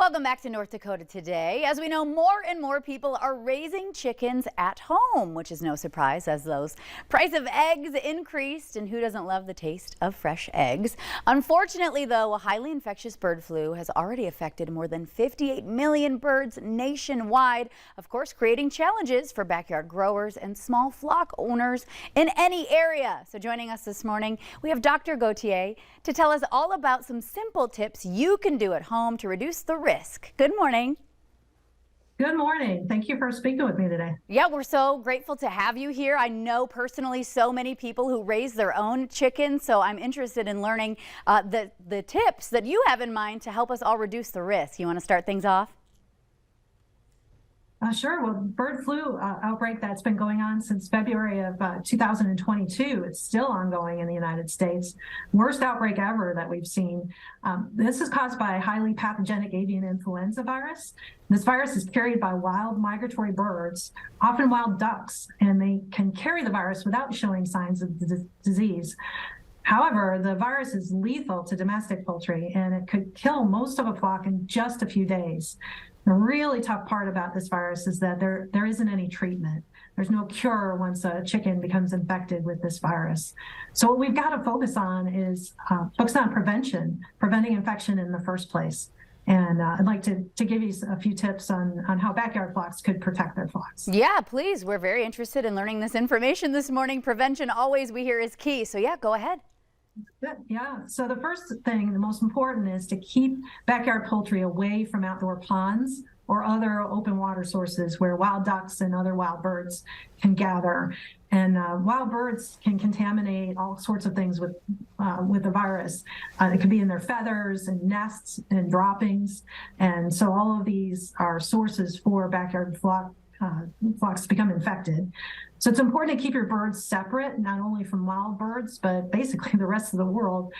Welcome back to North Dakota Today. As we know, more and more people are raising chickens at home, which is no surprise as those price of eggs increased, and who doesn't love the taste of fresh eggs? Unfortunately, though, a highly infectious bird flu has already affected more than 58 million birds nationwide, of course, creating challenges for backyard growers and small flock owners in any area. So joining us this morning, we have Dr. Gauthier to tell us all about some simple tips you can do at home to reduce the risk. Good morning. Good morning. Thank you for speaking with me today. Yeah, we're so grateful to have you here. I know personally so many people who raise their own chickens, so I'm interested in learning the tips that you have in mind to help us all reduce the risk. You want to start things off? Sure. Well, bird flu outbreak that's been going on since February of 2022. It's still ongoing in the United States. Worst outbreak ever that we've seen. This is caused by a highly pathogenic avian influenza virus. This virus is carried by wild migratory birds, often wild ducks, and they can carry the virus without showing signs of the disease. However, the virus is lethal to domestic poultry, and it could kill most of a flock in just a few days. The really tough part about this virus is that there isn't any treatment. There's no cure once a chicken becomes infected with this virus. So what we've got to focus on is preventing infection in the first place. And I'd like to give you a few tips on how backyard flocks could protect their flocks. Yeah, please. We're very interested in learning this information this morning. Prevention always, we hear, is key. So yeah, go ahead. Yeah, so the first thing, the most important, is to keep backyard poultry away from outdoor ponds or other open water sources where wild ducks and other wild birds can gather. And wild birds can contaminate all sorts of things with the virus. It could be in their feathers and nests and droppings. And so all of these are sources for backyard flocks to become infected. So it's important to keep your birds separate, not only from wild birds, but basically the rest of the world.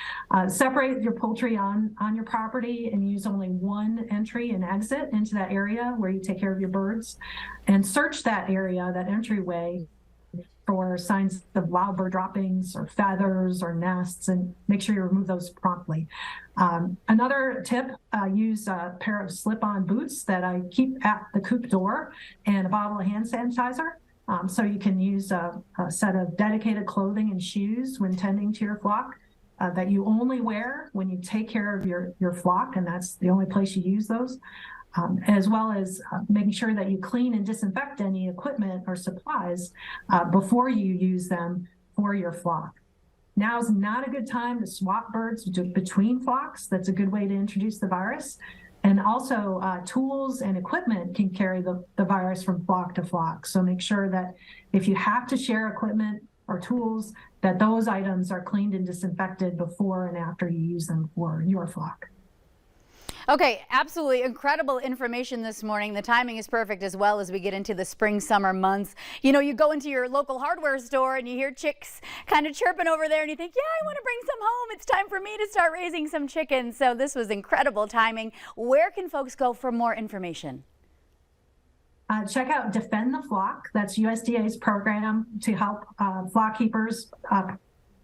Separate your poultry on your property and use only one entry and exit into that area where you take care of your birds. And search that area, that entryway, for signs of wild bird droppings or feathers or nests, and make sure you remove those promptly. Another tip, use a pair of slip-on boots that I keep at the coop door and a bottle of hand sanitizer. So you can use a set of dedicated clothing and shoes when tending to your flock that you only wear when you take care of your flock, and that's the only place you use those. As well as making sure that you clean and disinfect any equipment or supplies before you use them for your flock. Now is not a good time to swap birds between flocks. That's a good way to introduce the virus. And also tools and equipment can carry the virus from flock to flock. So make sure that if you have to share equipment or tools, that those items are cleaned and disinfected before and after you use them for your flock. Okay, absolutely incredible information this morning. The timing is perfect as well as we get into the spring, summer months. You know, you go into your local hardware store and you hear chicks kind of chirping over there and you think, yeah, I want to bring some home. It's time for me to start raising some chickens. So this was incredible timing. Where can folks go for more information? Check out Defend the Flock. That's USDA's program to help flock keepers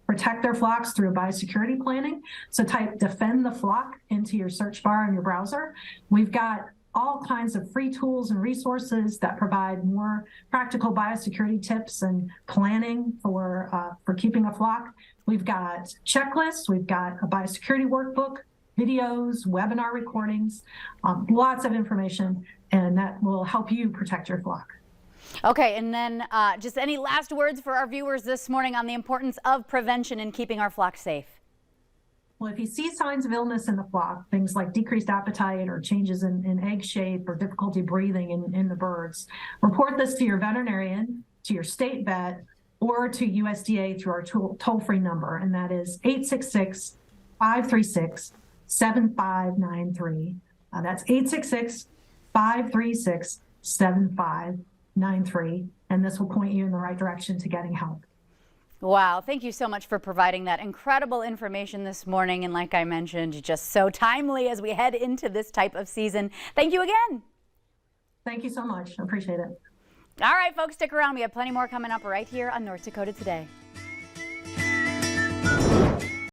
protect their flocks through biosecurity planning. So type Defend the Flock into your search bar in your browser. We've got all kinds of free tools and resources that provide more practical biosecurity tips and planning for keeping a flock. We've got checklists, we've got a biosecurity workbook, videos, webinar recordings, lots of information, and that will help you protect your flock. Okay, and then just any last words for our viewers this morning on the importance of prevention in keeping our flock safe? Well, if you see signs of illness in the flock, things like decreased appetite or changes in egg shape or difficulty breathing in the birds, report this to your veterinarian, to your state vet, or to USDA through our toll-free number, and that is 866-536-7593. That's 866-536-7593. And this will point you in the right direction to getting help. Wow, thank you so much for providing that incredible information this morning. And like I mentioned, just so timely as we head into this type of season. Thank you again. Thank you so much. I appreciate it. All right, folks, stick around. We have plenty more coming up right here on North Dakota Today.